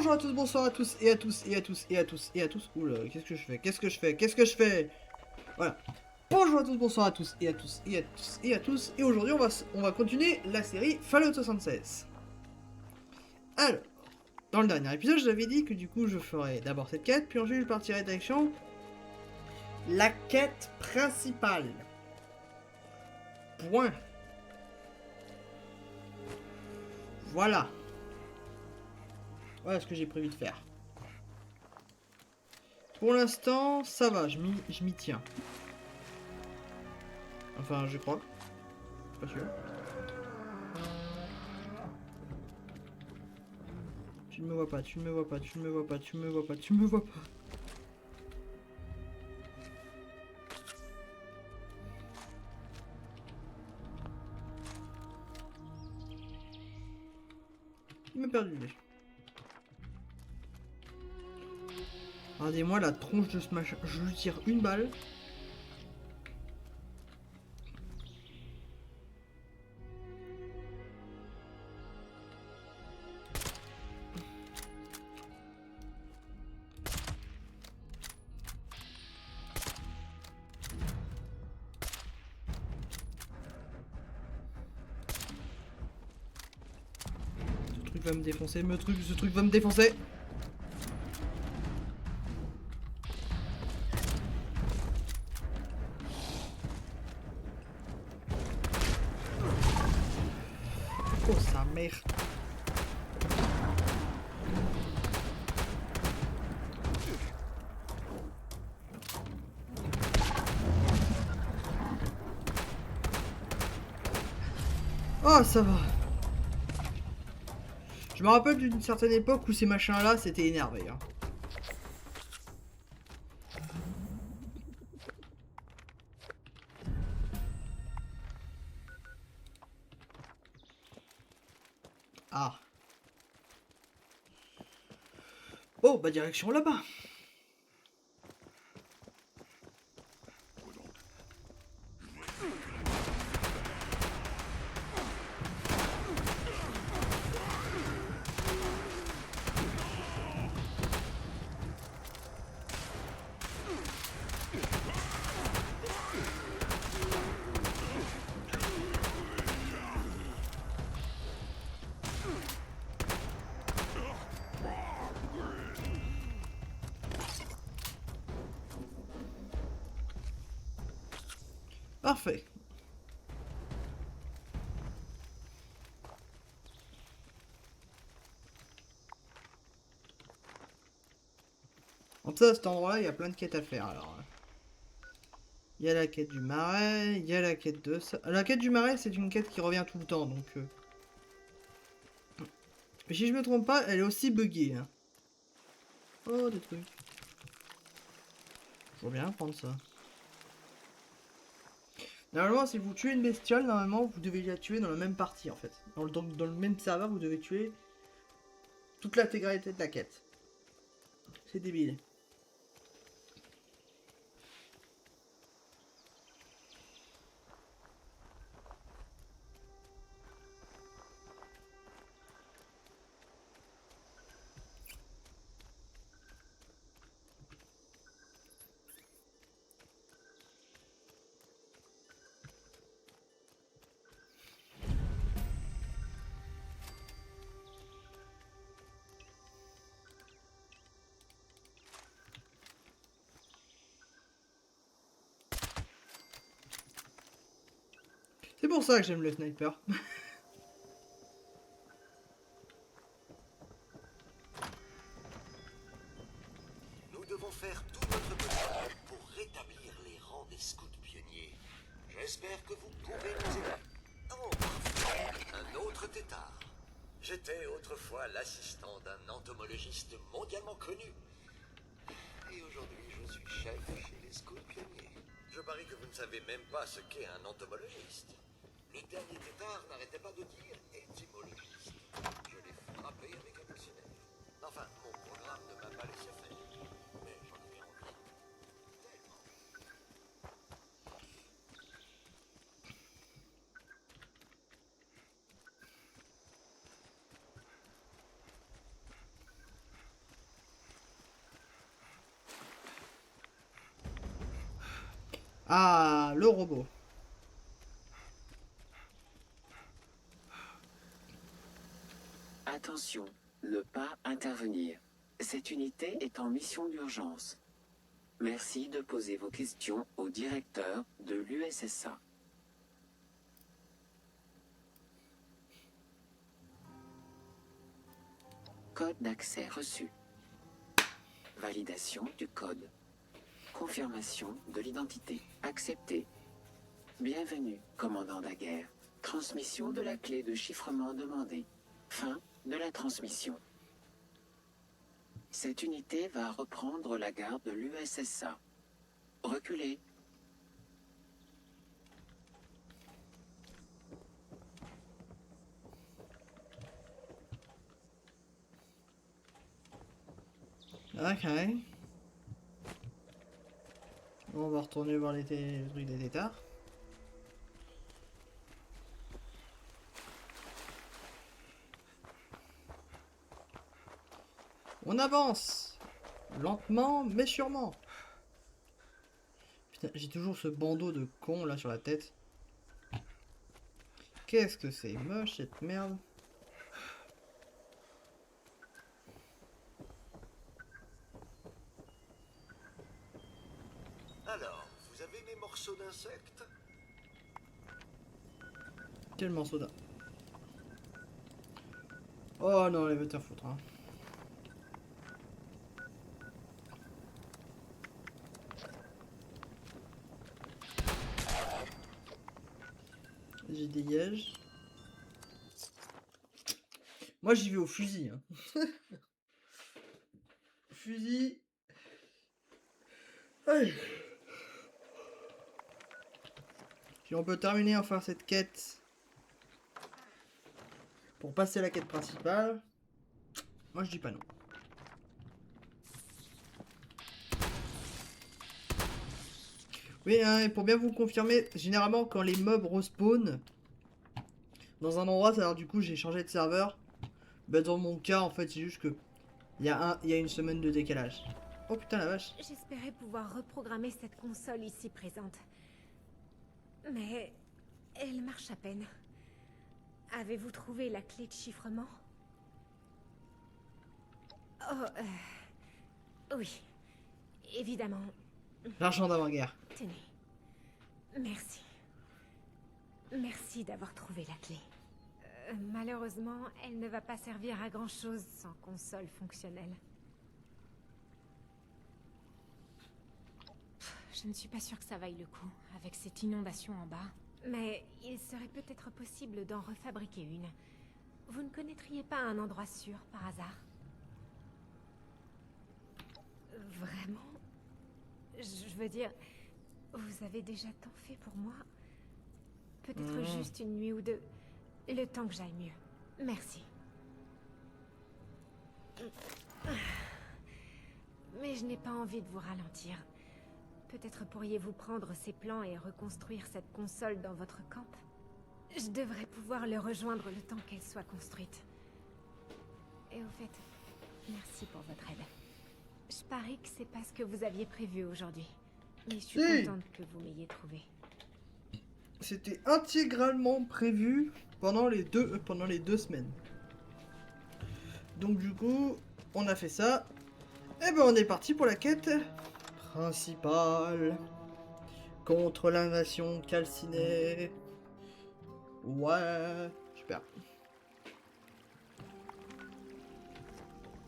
Bonjour à tous, bonsoir à tous et à tous et à tous et à tous et à tous. Oula, qu'est-ce que je fais? Qu'est-ce que je fais? Qu'est-ce que je fais? Voilà. Bonjour à tous, bonsoir à tous et à tous et à tous et à tous. Et aujourd'hui, on va continuer la série Fallout 76. Alors, dans le dernier épisode, je l'avais dit que du coup, je ferais d'abord cette quête, puis ensuite je partirai direction la quête principale. Point. Voilà. Voilà ce que j'ai prévu de faire. Pour l'instant, ça va, je m'y tiens. Enfin, je crois. Pas sûr. Tu ne me vois pas, tu ne me vois pas, tu ne me vois pas, tu ne me vois pas, tu ne me vois pas. Il m'a perdu. Regardez-moi la tronche de ce machin. Je lui tire une balle. Ce truc va me défoncer, ce truc va me défoncer. Oh sa mère. Oh ça va. Je me rappelle d'une certaine époque où ces machins là c'était énervé. Hein. Ah. Oh bah direction là-bas. Parfait. En ça, à cet endroit-là, il y a plein de quêtes à faire alors. Il y a la quête du marais, il y a la quête de ça. La quête du marais, c'est une quête qui revient tout le temps, donc... Mais si je me trompe pas, elle est aussi buggée. Hein. Oh, des trucs. Je veux bien prendre ça. Normalement, si vous tuez une bestiole, normalement, vous devez la tuer dans la même partie, en fait. Dans le même serveur, vous devez tuer toute l'intégralité de la quête. C'est débile. C'est pour ça que j'aime le sniper. Nous devons faire tout notre possible pour rétablir les rangs des scouts pionniers. J'espère que vous pourrez nous aider. Oh, un autre tétard. J'étais autrefois l'assistant d'un entomologiste mondialement connu. Et aujourd'hui, je suis chef chez les scouts pionniers. Je parie que vous ne savez même pas ce qu'est un entomologiste. Le dernier tétard n'arrêtait pas de dire étymologiste. Je l'ai frappé avec un dictionnaire. Enfin, mon programme ne m'a pas laissé faire. Mais j'en avais envie. Tellement. Ah, le robot. Attention, ne pas intervenir. Cette unité est en mission d'urgence. Merci de poser vos questions au directeur de l'USSA. Code d'accès reçu. Validation du code. Confirmation de l'identité. Accepté. Bienvenue, commandant Daguerre. Transmission de la clé de chiffrement demandée. Fin de la transmission. Cette unité va reprendre la garde de l'USSA. Reculez. Ok. On va retourner voir les trucs des têtards. On avance. Lentement, mais sûrement. Putain, j'ai toujours ce bandeau de con là sur la tête. Qu'est-ce que c'est moche cette merde. Alors, vous avez mes morceaux d'insectes? Quel morceau d'un... Oh non, les va te foutre. Hein. J'y dégage. Moi j'y vais au fusil. Hein. Fusil. Allez. Si on peut terminer enfin cette quête pour passer à la quête principale, moi je dis pas non. Oui, hein, et pour bien vous confirmer, généralement quand les mobs respawn dans un endroit, alors du coup j'ai changé de serveur. Bah dans mon cas en fait c'est juste que il y a une semaine de décalage. Oh putain la vache. J'espérais pouvoir reprogrammer cette console ici présente. Mais elle marche à peine. Avez-vous trouvé la clé de chiffrement? Oh, oui. Évidemment. L'argent d'avant-guerre. Tenez. Merci. Merci d'avoir trouvé la clé. Malheureusement, elle ne va pas servir à grand-chose sans console fonctionnelle. Je ne suis pas sûre que ça vaille le coup, avec cette inondation en bas. Mais il serait peut-être possible d'en refabriquer une. Vous ne connaîtriez pas un endroit sûr, par hasard? Vraiment? Je veux dire, vous avez déjà tant fait pour moi. Peut-être juste une nuit ou deux. Le temps que j'aille mieux. Merci. Mais je n'ai pas envie de vous ralentir. Peut-être pourriez-vous prendre ces plans et reconstruire cette console dans votre camp. Je devrais pouvoir le rejoindre le temps qu'elle soit construite. Et au fait, merci pour votre aide. Je parie que c'est pas ce que vous aviez prévu aujourd'hui. Mais je suis contente que vous m'ayez trouvé. C'était intégralement prévu pendant les deux semaines. Donc du coup, on a fait ça. Et ben on est parti pour la quête principale. Contre l'invasion calcinée. Ouais, super.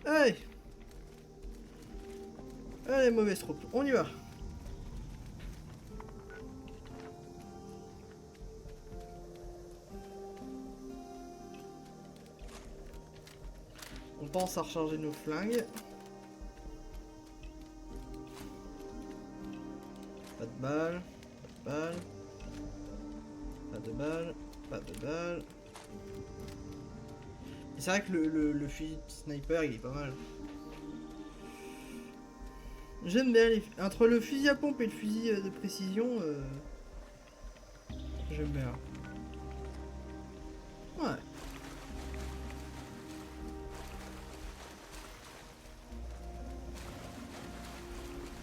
Allez. Allez, mauvaise troupe, on y va. On pense à recharger nos flingues. Pas de balles, pas de balles. Pas de balles, pas de balles. C'est vrai que le fusil sniper il est pas mal. J'aime bien entre le fusil à pompe et le fusil de précision. J'aime bien. Ouais.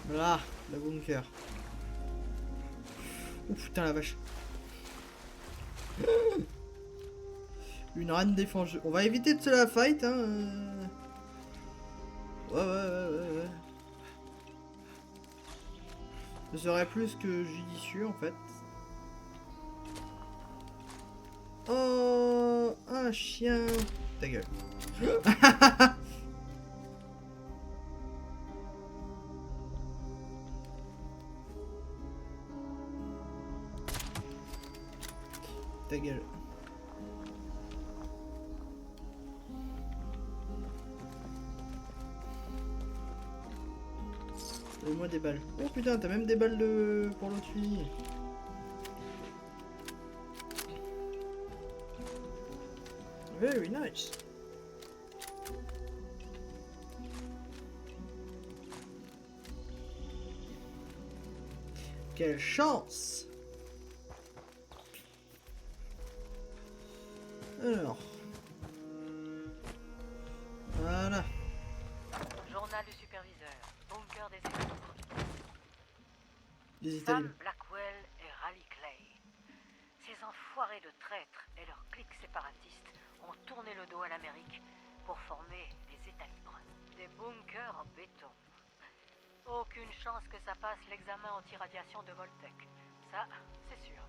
Voilà, le bunker. Oh putain la vache. Une reine défense. On va éviter de se la fight, hein. Ouais. Ce serait plus que judicieux en fait. Oh, un chien. Ta gueule. Ta gueule. Donne-moi des balles. Oh putain, t'as même des balles de... pour l'autre fille. Very nice. Quelle chance. Alors. Voilà. Journal du superviseur. Bunker des États. Les Sam Italiens. Blackwell et Raleigh Clay. Ces enfoirés de traîtres et leurs cliques séparatistes ont tourné le dos à l'Amérique pour former les États libres. Des bunkers en béton. Aucune chance que ça passe l'examen anti-radiation de Voltec. Ça, c'est sûr.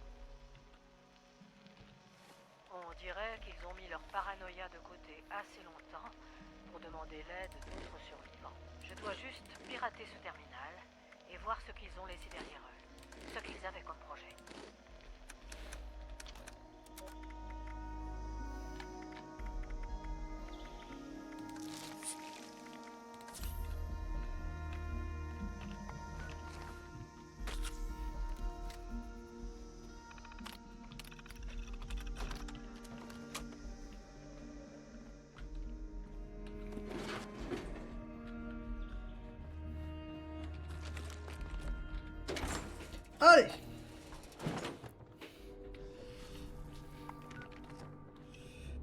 On dirait qu'ils ont mis leur paranoïa de côté assez longtemps pour demander l'aide d'autres survivants. Je dois juste pirater ce terminal et voir ce qu'ils ont laissé derrière eux. Ce qu'ils avaient comme projet. Allez.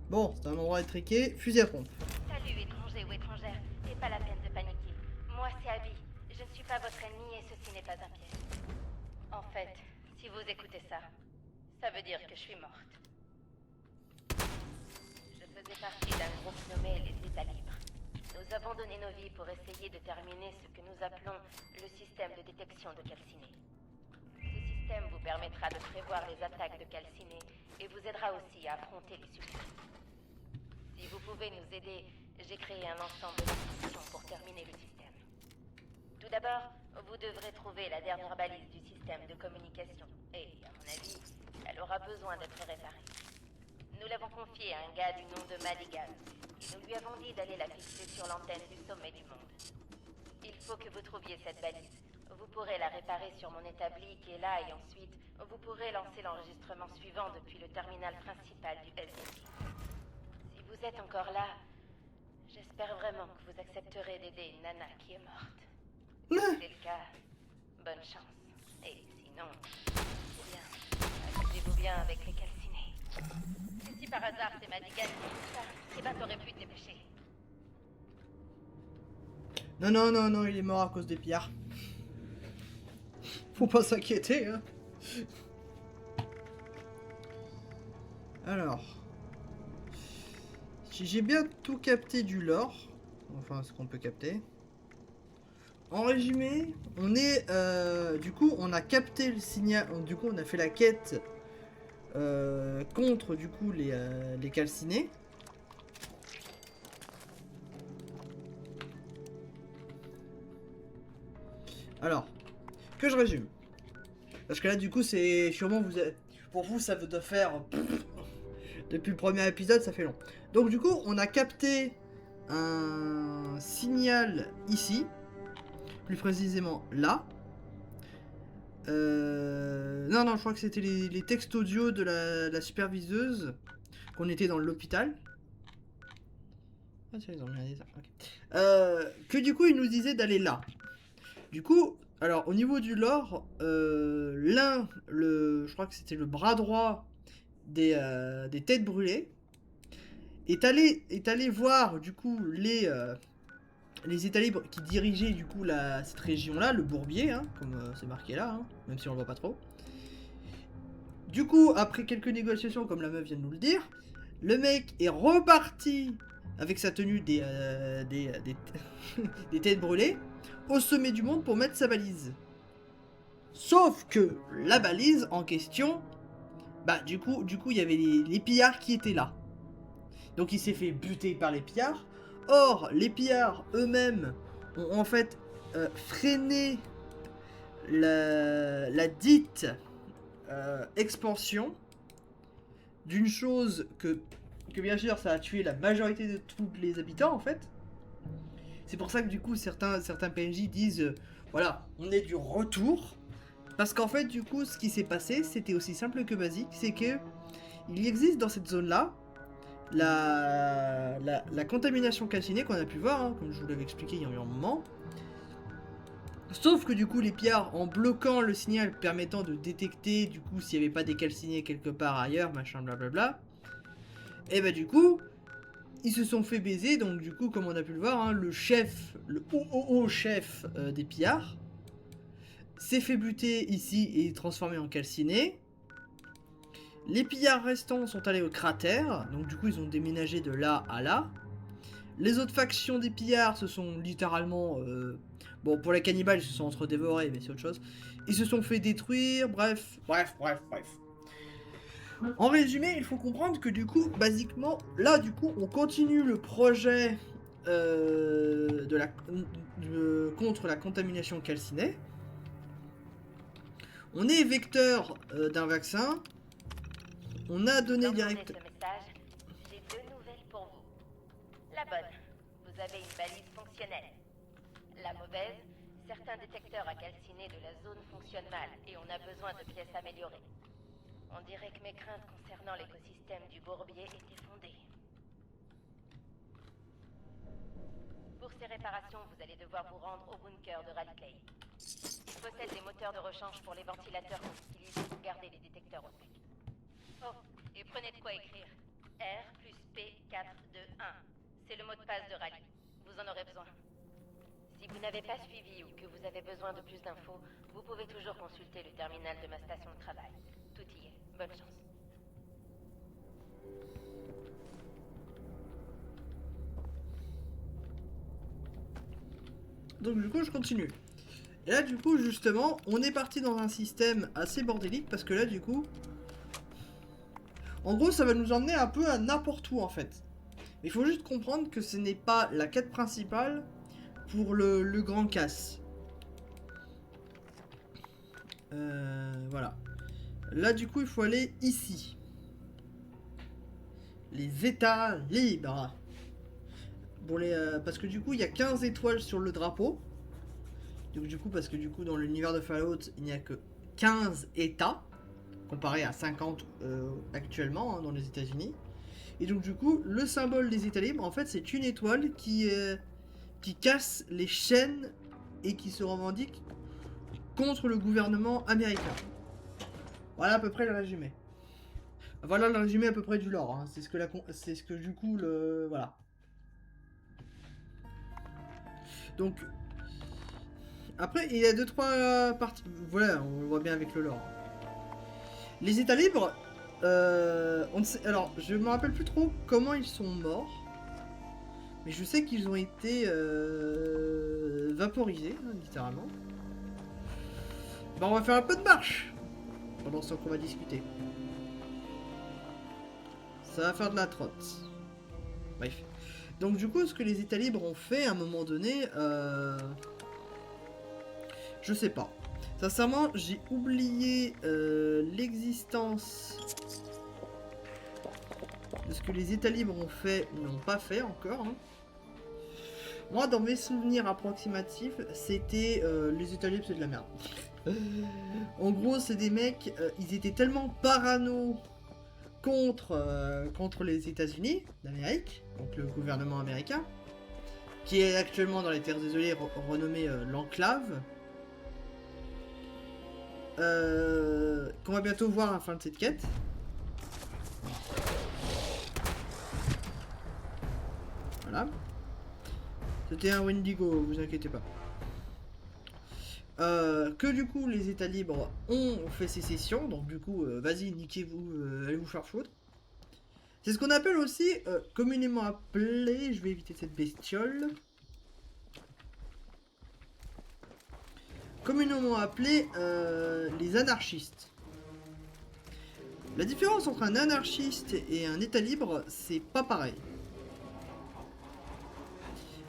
Bon, c'est un endroit étriqué. Fusil à pompe. Salut étranger ou étrangère, c'est pas la peine de paniquer. Moi c'est Abby, je ne suis pas votre ennemi et ceci n'est pas un piège. En fait, si vous écoutez ça, ça veut dire que je suis morte. Je faisais partie d'un groupe nommé les États libres. Nous avons donné nos vies pour essayer de terminer ce que nous appelons le système de détection de calcinés. Ce système vous permettra de prévoir les attaques de calcinés et vous aidera aussi à affronter les substituts. Si vous pouvez nous aider, j'ai créé un ensemble d'instructions pour terminer le système. Tout d'abord, vous devrez trouver la dernière balise du système de communication. Et, à mon avis, elle aura besoin d'être réparée. Nous l'avons confiée à un gars du nom de Madigan. Et nous lui avons dit d'aller la fixer sur l'antenne du sommet du monde. Il faut que vous trouviez cette balise. Vous pourrez la réparer sur mon établi qui est là et ensuite, vous pourrez lancer l'enregistrement suivant depuis le terminal principal du SDP. Si vous êtes encore là, j'espère vraiment que vous accepterez d'aider une nana qui est morte. Si c'est le cas, bonne chance. Et sinon, eh bien, amusez-vous bien avec les calcinés. Et si par hasard c'est Madigan qui dit ça, eh ben t'aurais pu te dépêcher. Non, il est mort à cause des pillards. Faut pas s'inquiéter, hein. Alors. Si j'ai bien tout capté du lore, enfin ce qu'on peut capter. En résumé, on est... du coup, on a capté le signal... Du coup, on a fait la quête contre, du coup, les calcinés. Alors, que je résume. Parce que là, du coup, c'est sûrement... pour vous, ça doit faire... Depuis le premier épisode, ça fait long. Donc, du coup, on a capté un signal ici. Plus précisément là. Non, je crois que c'était les textes audio de la superviseuse. Qu'on était dans l'hôpital. Ah, tiens, ils ont regardé ça. Okay. Que du coup, il nous disait d'aller là. Du coup, alors au niveau du lore, je crois que c'était le bras droit des têtes brûlées, est allé voir du coup les États libres qui dirigeaient du coup cette région-là, le Bourbier, hein, comme c'est marqué là, hein, même si on le voit pas trop. Du coup, après quelques négociations, comme la meuf vient de nous le dire, le mec est reparti avec sa tenue des têtes brûlées au sommet du monde pour mettre sa balise. Sauf que la balise en question, bah du coup il y avait les pillards qui étaient là. Donc il s'est fait buter par les pillards. Or, les pillards eux-mêmes ont en fait freiné la dite expansion d'une chose que bien sûr ça a tué la majorité de tous les habitants en fait. C'est pour ça que du coup certains PNJ disent voilà, on est du retour. Parce qu'en fait du coup ce qui s'est passé c'était aussi simple que basique, c'est que il existe dans cette zone là la contamination calcinée qu'on a pu voir, hein, comme je vous l'avais expliqué il y a un moment. Sauf que du coup les pillards, en bloquant le signal permettant de détecter du coup s'il n'y avait pas des calcinés quelque part ailleurs, machin blablabla, et bah du coup ils se sont fait baiser. Donc du coup comme on a pu le voir, hein, le chef, le haut chef des pillards s'est fait buter ici et transformé en calciné. Les pillards restants sont allés au cratère, donc du coup ils ont déménagé de là à là. Les autres factions des pillards se sont littéralement... bon, pour les cannibales, ils se sont entre-dévorés, mais c'est autre chose. Ils se sont fait détruire, bref. En résumé, il faut comprendre que du coup, basiquement, là du coup, on continue le projet contre la contamination calcinée. On est vecteur d'un vaccin. On a donné direct... ce message, j'ai 2 nouvelles pour vous. La bonne, vous avez une balise fonctionnelle. La mauvaise, certains détecteurs à calciner de la zone fonctionnent mal et on a besoin de pièces améliorées. On dirait que mes craintes concernant l'écosystème du bourbier étaient fondées. Pour ces réparations, vous allez devoir vous rendre au bunker de Rally Clay. Il possède des moteurs de rechange pour les ventilateurs qu'on utilise pour garder les détecteurs au sec. Oh, et prenez de quoi écrire. R plus P421. C'est le mot de passe de Rally. Vous en aurez besoin. Si vous n'avez pas suivi ou que vous avez besoin de plus d'infos, vous pouvez toujours consulter le terminal de ma station de travail. Tout y est. Bonne chance. Donc du coup je continue. Et là du coup justement on est parti dans un système assez bordélique parce que là du coup en gros ça va nous emmener un peu à n'importe où en fait. Il faut juste comprendre que ce n'est pas la quête principale pour le grand casse. Voilà. Là du coup il faut aller ici. Les états libres. Bon, parce que du coup il y a 15 étoiles sur le drapeau. Donc du coup parce que du coup dans l'univers de Fallout il n'y a que 15 états comparé à 50 actuellement hein, dans les États-Unis. Et donc du coup le symbole des états libres en fait c'est une étoile qui casse les chaînes et qui se revendique contre le gouvernement américain. Voilà à peu près le résumé. Voilà le résumé à peu près du lore. Hein. C'est ce que du coup le voilà. Donc après il y a 2-3 parties. Voilà, on le voit bien avec le lore. Les états libres, on ne sait, alors je me rappelle plus trop comment ils sont morts, mais je sais qu'ils ont été vaporisés, hein, littéralement. Bah on va faire un peu de marche pendant ce temps qu'on va discuter. Ça va faire de la trotte. Bref. Donc du coup, ce que les états libres ont fait à un moment donné, je sais pas. Sincèrement, j'ai oublié l'existence de ce que les états libres ont fait ou n'ont pas fait encore. Hein. Moi, dans mes souvenirs approximatifs, c'était les états libres, c'est de la merde. En gros, c'est des mecs, ils étaient tellement parano contre les États-Unis d'Amérique, donc le gouvernement américain, qui est actuellement dans les terres isolées renommé l'Enclave, qu'on va bientôt voir à la fin de cette quête. Voilà. C'était un Wendigo, vous inquiétez pas. que du coup les États libres ont fait sécession, donc du coup, vas-y, niquez-vous, allez vous faire foutre. C'est ce qu'on appelle aussi, communément appelé, je vais éviter cette bestiole, communément appelé les anarchistes. La différence entre un anarchiste et un État libre, c'est pas pareil.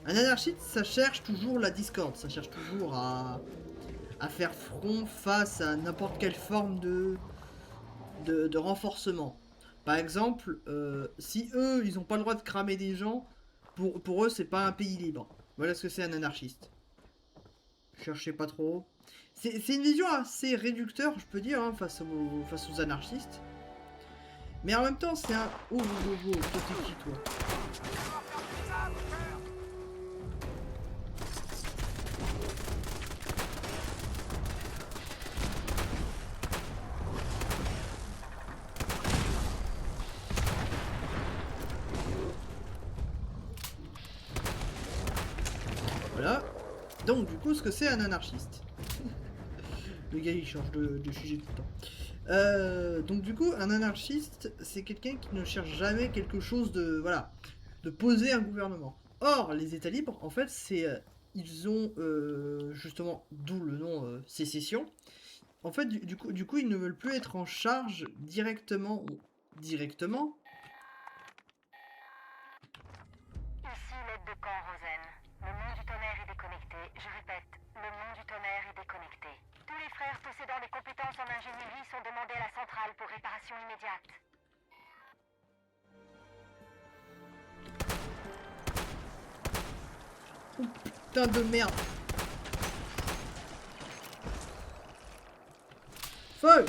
Un anarchiste, ça cherche toujours la discorde, ça cherche toujours à faire front face à n'importe quelle forme de renforcement. Par exemple, si eux, ils n'ont pas le droit de cramer des gens, pour eux, c'est pas un pays libre. Voilà ce que c'est un anarchiste. Cherchez pas trop. C'est une vision assez réducteur, je peux dire, hein, face aux anarchistes. Mais en même temps, c'est un... Oh, toi t'es qui, toi? Voilà. Donc, du coup, ce que c'est un anarchiste. Le gars, il change de sujet tout le temps. Donc, du coup, un anarchiste, c'est quelqu'un qui ne cherche jamais quelque chose de... Voilà. De poser un gouvernement. Or, les États libres, en fait, c'est... ils ont, justement, d'où le nom sécession. En fait, du coup, ils ne veulent plus être en charge directement... Directement. Ici l'aide de camp, Rosen. Le monde du tonnerre est déconnecté. Je répète, le monde du tonnerre est déconnecté. Tous les frères possédant des compétences en ingénierie sont demandés à la centrale pour réparation immédiate. Oh, putain de merde. Feu!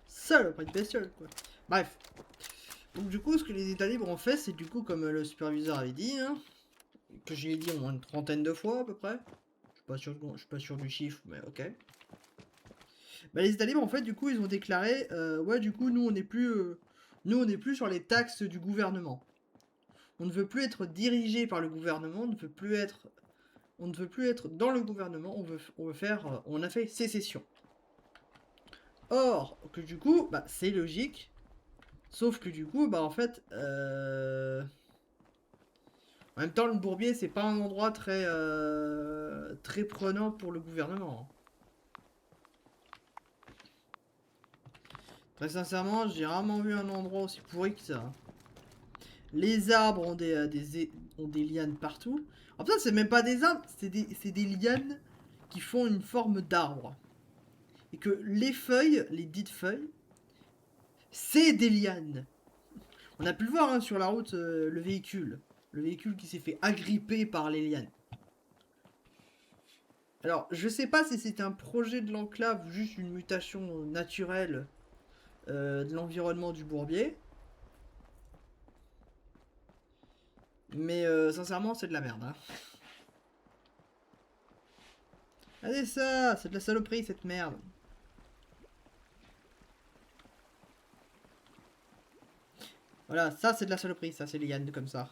Saloperie de bestiole, quoi. Bref. Donc du coup, ce que les États libres ont fait, c'est du coup, comme le superviseur avait dit, hein, que j'ai dit au moins une trentaine de fois à peu près. Je suis pas sûr du chiffre, mais ok. Bah, les États libres, en fait, du coup, ils ont déclaré, ouais, du coup, nous, on n'est plus sur les taxes du gouvernement. On ne veut plus être dirigé par le gouvernement, on ne veut plus être dans le gouvernement, on a fait sécession. Or, que du coup, bah, c'est logique. Sauf que du coup, bah, en fait, en même temps, le Bourbier, c'est pas un endroit très prenant pour le gouvernement. Très sincèrement, j'ai rarement vu un endroit aussi pourri que ça. Les arbres ont des lianes partout. En fait, c'est même pas des arbres, c'est des lianes qui font une forme d'arbre. Et que les feuilles, les dites feuilles, c'est des lianes. On a pu le voir, hein, sur la route, le véhicule. Le véhicule qui s'est fait agripper par les lianes. Alors, je sais pas si c'est un projet de l'enclave ou juste une mutation naturelle de l'environnement du Bourbier. Mais sincèrement, c'est de la merde. Hein. Allez, ça, c'est de la saloperie, cette merde. Voilà, ça, c'est de la saloperie, ça, c'est les lianes comme ça.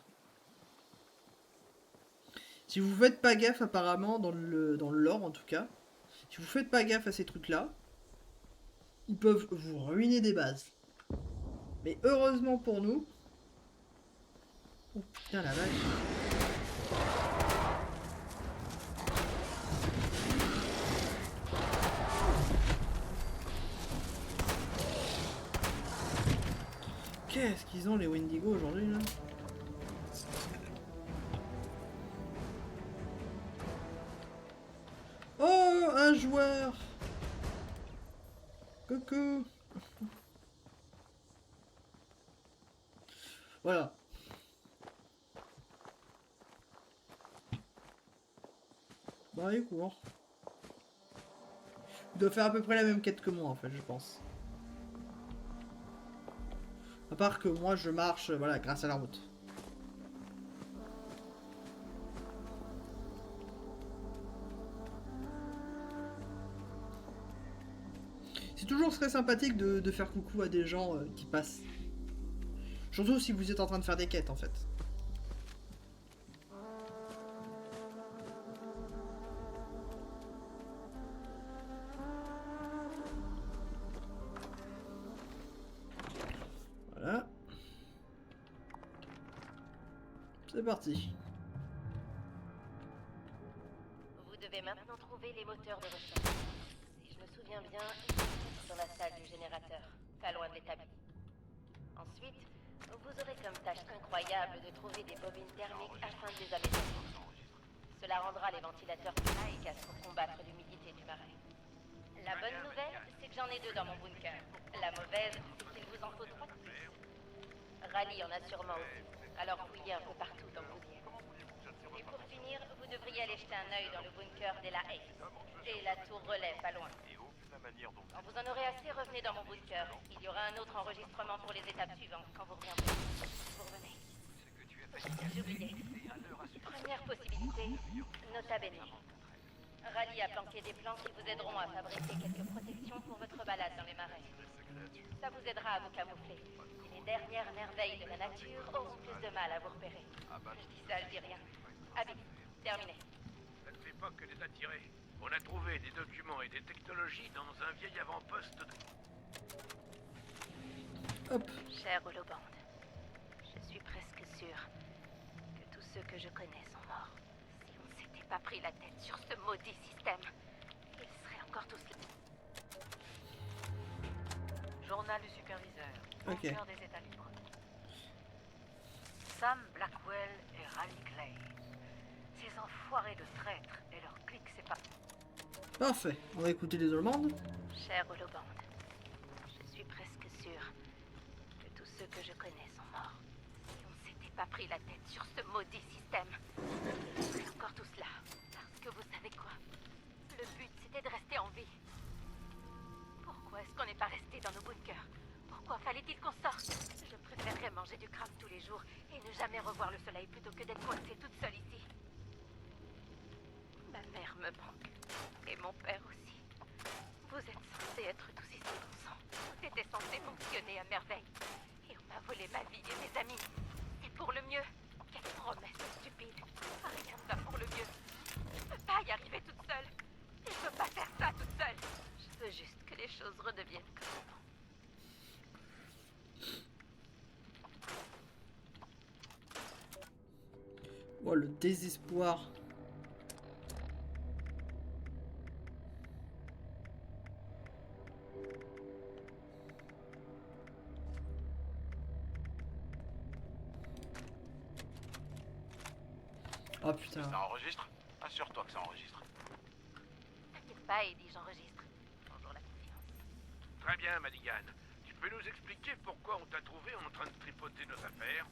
Si vous faites pas gaffe, apparemment, dans le lore, en tout cas, si vous faites pas gaffe à ces trucs-là, ils peuvent vous ruiner des bases. Mais heureusement pour nous... Oh putain, la vache. Qu'est-ce qu'ils ont, les Wendigo, aujourd'hui, là? Oh, un joueur! Coucou! Voilà. Bah, il court. Il doit faire à peu près la même quête que moi, en fait, je pense. À part que moi je marche, voilà, grâce à la route. C'est toujours très sympathique de faire coucou à des gens qui passent. Surtout si vous êtes en train de faire des quêtes en fait. Voilà. C'est parti. Vous devez maintenant trouver les moteurs de recherche. Si je me souviens bien, ils sont dans la salle du générateur, pas loin de l'établi. Ensuite, vous aurez comme tâche incroyable de trouver des bobines thermiques afin de les améliorer. Cela rendra les ventilateurs plus efficaces pour combattre l'humidité du marais. La bonne nouvelle, c'est que j'en ai 2 dans mon bunker. La mauvaise, c'est qu'il vous en faut 3 de plus. Rally en a sûrement aussi, alors fouillez un peu partout dans vos liens. Et pour finir, vous devriez aller jeter un œil dans le bunker de la Ace. Et la tour relais pas loin. Quand vous en aurez assez, revenez dans mon bunker. Il y aura un autre enregistrement pour les étapes suivantes quand vous reviendrez. Vous revenez. J'ai oublié. Première possibilité, nota bene. Rally a planqué des plans qui vous aideront à fabriquer quelques protections pour votre balade dans les marais. Ça vous aidera à vous camoufler. Et les dernières merveilles de la nature auront plus de mal à vous repérer. Je dis ça, je dis rien. Habit, terminé. Ça ne fait pas que les attirer. On a trouvé des documents et des technologies dans un vieil avant-poste de... Hop. Cher Holoband, je suis presque sûre que tous ceux que je connais sont morts. Si on ne s'était pas pris la tête sur ce maudit système, ils seraient encore tous là. Journal du superviseur. Ok. Bunker des États libres. Sam Blackwell et Raleigh Clay. Ces enfoirés de traîtres et leur clique, c'est pas... Parfait. On va écouter les Allemandes. Cher Holoband, je suis presque sûre que tous ceux que je connais sont morts. Si on ne s'était pas pris la tête sur ce maudit système, ils seraient encore tous là. Parce que vous savez quoi? Le but, c'était de rester en vie. Pourquoi est-ce qu'on n'est pas resté dans nos bunkers? Pourquoi fallait-il qu'on sorte? Je préférerais manger du crabe tous les jours et ne jamais revoir le soleil plutôt que d'être coincée toute seule ici. Ma mère me manque. Et mon père aussi. Vous êtes censés être tous ici, bon sang. Tout était censé fonctionner à merveille. Et on m'a volé ma vie et mes amis. C'est pour le mieux. Quelle promesse stupide. Rien ne va pour le mieux. Je ne peux pas y arriver toute seule. Je ne peux pas faire ça toute seule. Je veux juste que les choses redeviennent comme avant. Oh, le désespoir. Oh putain. Ça enregistre? Assure-toi que ça enregistre. T'inquiète pas, Eddie, j'enregistre. Bonjour la confiance. Très bien, Madigan. Tu peux nous expliquer pourquoi on t'a trouvé en train de tripoter nos affaires?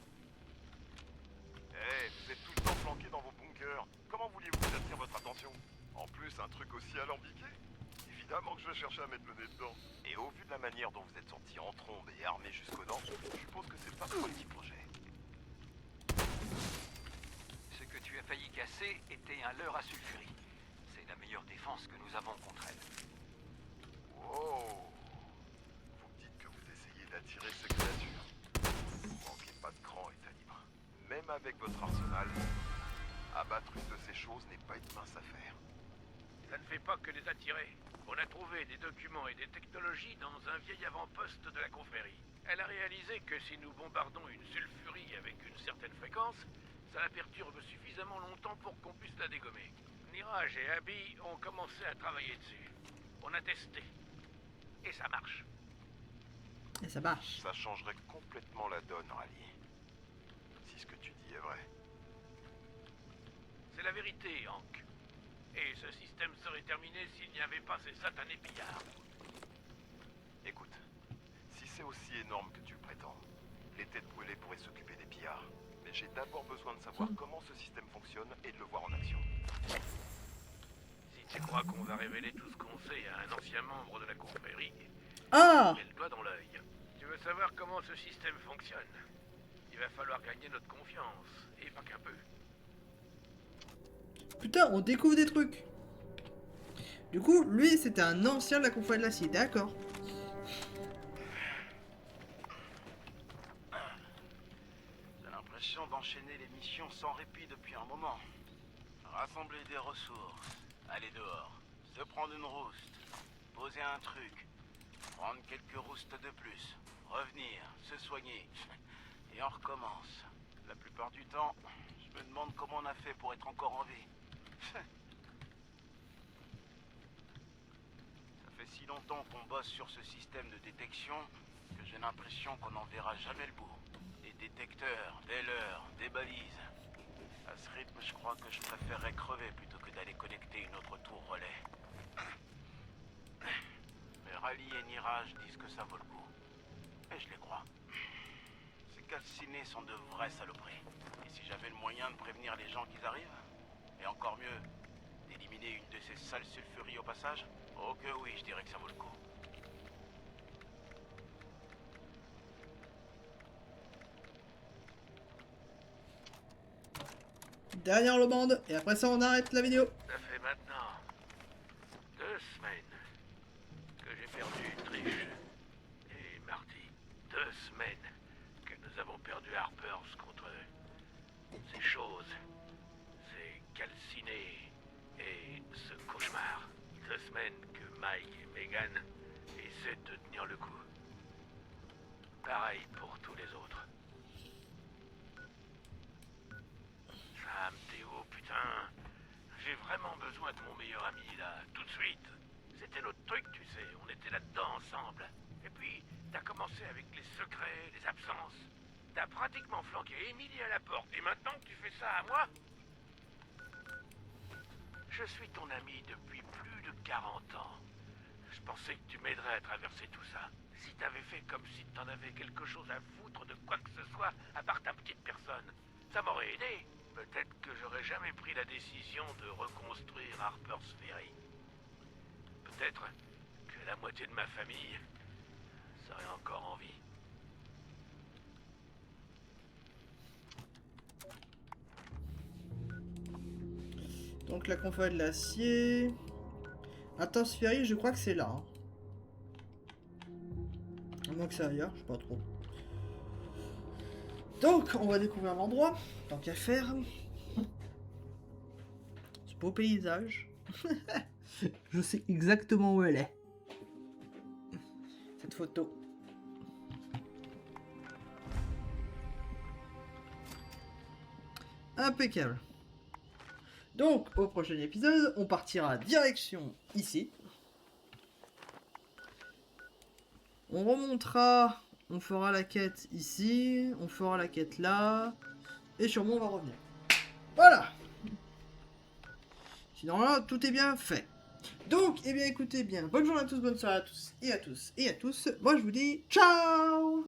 Vous êtes tout le temps planqués dans vos bunkers. Comment vouliez-vous que j'attire votre attention? En plus, un truc aussi alambiqué? Évidemment que je vais chercher à mettre le nez dedans. Et au vu de la manière dont vous êtes sortis en trombe et armés jusqu'aux dents, je suppose que c'est pas toi qui projet. Ce que tu as failli casser était un leurre à sulfurie. C'est la meilleure défense que nous avons contre elle. Wow! Vous me dites que vous essayez d'attirer ces créatures. Vous manquez pas de cran, État libre. Même avec votre arsenal, abattre une de ces choses n'est pas une mince affaire. Ça ne fait pas que les attirer. On a trouvé des documents et des technologies dans un vieil avant-poste de la confrérie. Elle a réalisé que si nous bombardons une sulfurie avec une certaine fréquence, ça la perturbe suffisamment longtemps pour qu'on puisse la dégommer. Mirage et Abby ont commencé à travailler dessus. On a testé. Et ça marche. Et ça marche. Ça changerait complètement la donne, Rally. Si ce que tu dis est vrai. C'est la vérité, Hank. Et ce système serait terminé s'il n'y avait pas ces satanés pillards. Écoute, si c'est aussi énorme que tu le prétends, les têtes brûlées pourraient s'occuper des pillards. Mais j'ai d'abord besoin de savoir comment ce système fonctionne et de le voir en action. Si tu crois qu'on va révéler tout ce qu'on sait à un ancien membre de la confrérie, Ah! mets le doigt dans l'œil. Tu veux savoir comment ce système fonctionne. Il va falloir gagner notre confiance, et pas qu'un peu. Putain, on découvre des trucs. Du coup, lui, c'était un ancien de la Confrérie de l'Acier, d'accord. J'ai l'impression d'enchaîner les missions sans répit depuis un moment. Rassembler des ressources, aller dehors, se prendre une rouste, poser un truc, prendre quelques roustes de plus, revenir, se soigner, et on recommence. La plupart du temps, je me demande comment on a fait pour être encore en vie. Ça fait si longtemps qu'on bosse sur ce système de détection que j'ai l'impression qu'on n'en verra jamais le bout. Des détecteurs, des leurres, des balises. À ce rythme, je crois que je préférerais crever plutôt que d'aller connecter une autre tour relais. Mais Rally et Nirage disent que ça vaut le coup. Et je les crois. Ces calcinés sont de vraies saloperies. Et si j'avais le moyen de prévenir les gens qu'ils arrivent, et encore mieux, d'éliminer une de ces sales sulfuries au passage, oh que oui, je dirais que ça vaut le coup. Dernière lobande, et après ça, on arrête la vidéo. Ça fait maintenant 2 semaines que j'ai perdu Trish et Marty. 2 semaines que nous avons perdu Harpers contre ces choses, ces calcinés et ce cauchemar. 2 semaines que Mike et Megan essaient de tenir le coup. Pareil pour tous les autres. Sam, Théo, putain, j'ai vraiment besoin de mon meilleur ami là, tout de suite. C'était notre truc, tu sais, on était là-dedans ensemble. Et puis, t'as commencé avec les secrets, les absences. T'as pratiquement flanqué Emily à la porte, et maintenant que tu fais ça à moi? Je suis ton ami depuis plus de 40 ans. Je pensais que tu m'aiderais à traverser tout ça. Si t'avais fait comme si t'en avais quelque chose à foutre de quoi que ce soit, à part ta petite personne, ça m'aurait aidé. Peut-être que j'aurais jamais pris la décision de reconstruire Harper's Ferry. Peut-être que la moitié de ma famille serait encore en vie. Donc la Confrérie de l'Acier. Harper's Ferry, je crois que c'est là. Hein. À moins que c'est ailleurs, je sais pas trop. Donc, on va découvrir l'endroit, tant qu'à faire. Ce beau paysage. Je sais exactement où elle est. Cette photo. Impeccable. Donc, au prochain épisode, on partira direction ici. On remontera, on fera la quête ici, on fera la quête là, et sûrement on va revenir. Voilà. Sinon là, tout est bien fait. Donc, eh bien écoutez bien, bonne journée à tous, bonne soirée à tous et à tous et à tous. Moi je vous dis ciao.